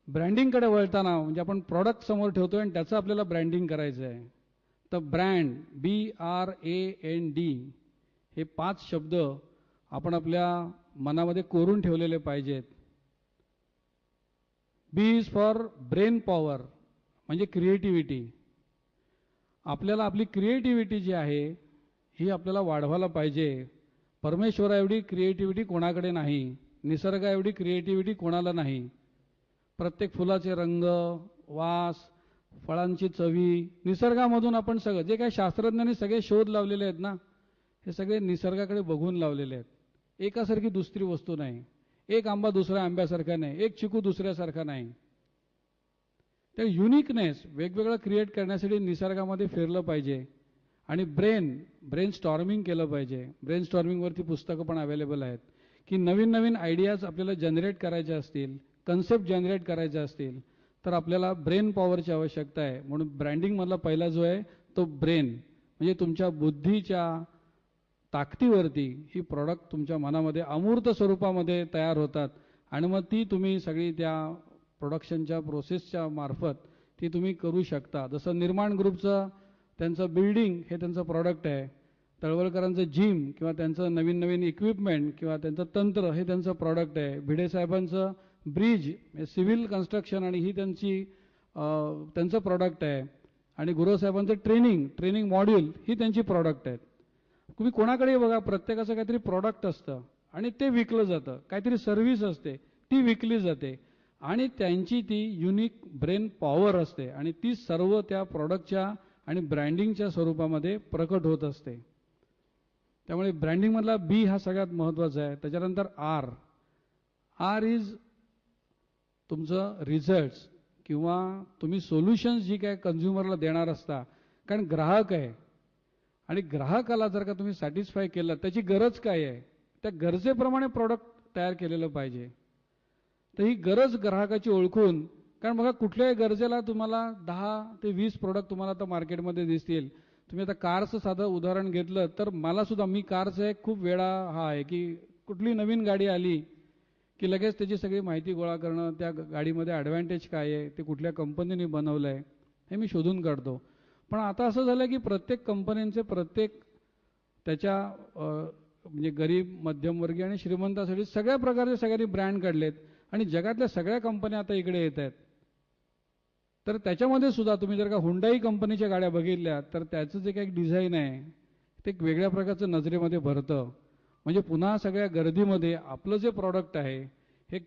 ब्रँडिंगकडे वळताना म्हणजे आपण प्रॉडक्ट समोर ठेवतोय आणि त्याचं आपल्याला ब्रँडिंग करायचं आहे. तर ब्रँड BRAND हे 5 शब्द आपण आपल्या मनामध्ये कोरून ठेवलेले पाहिजेत. B is for brain power म्हणजे क्रिएटिव्हिटी. आपल्याला आपली क्रिएटिव्हिटी जी आहे ही आपल्याला वाढवायला पाहिजे. परमेश्वरा एवढी क्रिएटिव्हिटी कोणाकडे नाही, निसर्गा एवढी क्रिएटिव्हिटी कोणाला नाही. प्रत्येक फुलाचे रंग, वास, फळांची चवी, निसर्गामधून आपण सगळं जे काही शास्त्रज्ञांनी सगळे शोध लावलेले आहेत ना, हे सगळे निसर्गाकडे बघून लावलेले आहेत. एकासारखी दुसरी वस्तू नाही. एक आंबा दुसऱ्या आंब्यासारखा नाही, एक चिकू दुसऱ्यासारखा नाही. तर युनिकनेस वेगवेगळं क्रिएट करण्यासाठी निसर्गामध्ये फिरलं पाहिजे. आणि ब्रेन स्टॉर्मिंग केलं पाहिजे. ब्रेन स्टॉर्मिंगवरती पुस्तकं पण अवेलेबल आहेत की नवीन नवीन आयडियाज आपल्याला जनरेट करायच्या असतील, कन्सेप्ट जनरेट करायचे असतील तर आपल्याला ब्रेन पॉवरची आवश्यकता आहे. म्हणून ब्रँडिंगमधला पहिला जो आहे तो ब्रेन म्हणजे तुमच्या बुद्धीच्या ताकदीवरती ही प्रॉडक्ट तुमच्या मनामध्ये अमूर्त स्वरूपामध्ये तयार होतात आणि मग ती तुम्ही सगळी त्या प्रोडक्शनच्या प्रोसेसच्या मार्फत ती तुम्ही करू शकता. जसं निर्माण ग्रुपचं त्यांचं बिल्डिंग हे त्यांचं प्रॉडक्ट आहे. तळवलकरांचं जिम किंवा त्यांचं नवीन नवीन इक्विपमेंट किंवा त्यांचं तंत्र हे त्यांचं प्रॉडक्ट आहे. भिडे साहेबांचं ब्रिज सिव्हिल कन्स्ट्रक्शन आणि ही त्यांचं प्रॉडक्ट आहे. आणि गुरव साहेबांचं ट्रेनिंग मॉड्यूल ही त्यांची प्रॉडक्ट आहेत. तुम्ही कोणाकडे बघा प्रत्येकाचं काहीतरी प्रॉडक्ट असतं आणि ते विकलं जातं. काहीतरी सर्व्हिस असते ती विकली जाते आणि त्यांची ती युनिक ब्रेन पॉवर असते आणि ती सर्व त्या प्रॉडक्टच्या आणि ब्रँडिंगच्या स्वरूपामध्ये प्रकट होत असते. त्यामुळे ब्रँडिंगमधला B हा सगळ्यात महत्त्वाचा आहे. त्याच्यानंतर R इज तुमचं रिझल्ट्स किंवा तुम्ही सोल्युशन्स जी काय कन्झ्युमरला देणार असता. कारण ग्राहक आहे आणि ग्राहकाला जर का तुम्ही सॅटिस्फाय केलं त्याची गरज काय आहे त्या गरजेप्रमाणे प्रॉडक्ट तयार केलेलं पाहिजे. तर ही गरज ग्राहकाची ओळखून, कारण बघा कुठल्याही गरजेला तुम्हाला 10 ते 20 प्रोडक्ट तुम्हाला आता मार्केटमध्ये दिसतील. तुम्ही आता कारचं साधं उदाहरण घेतलं तर मला सुद्धा मी कारचं एक खूप वेळा हा आहे की कुठली नवीन गाडी आली की लगेच त्याची सगळी माहिती गोळा करणं, त्या गाडीमध्ये ॲडव्हान्टेज काय आहे, ते कुठल्या कंपनीने बनवलं आहे हे मी शोधून काढतो. पण आता असं झालं की प्रत्येक कंपन्यांचे प्रत्येक त्याच्या म्हणजे गरीब, मध्यमवर्गीय आणि श्रीमंतासाठी सगळ्या प्रकारचे सगळ्यांनी ब्रँड काढलेत आणि जगातल्या सगळ्या कंपन्या आता इकडे येत आहेत. तर त्याच्यामध्ये सुद्धा तुम्ही जर का हुंडाई कंपनीच्या गाड्या बघितल्या तर त्याचं जे काही डिझाईन आहे ते एक वेगळ्या प्रकारचं नजरेमध्ये भरतं. म्हणजे पुन्हा सगळ्या गर्दीमध्ये आपलं जे प्रॉडक्ट आहे हे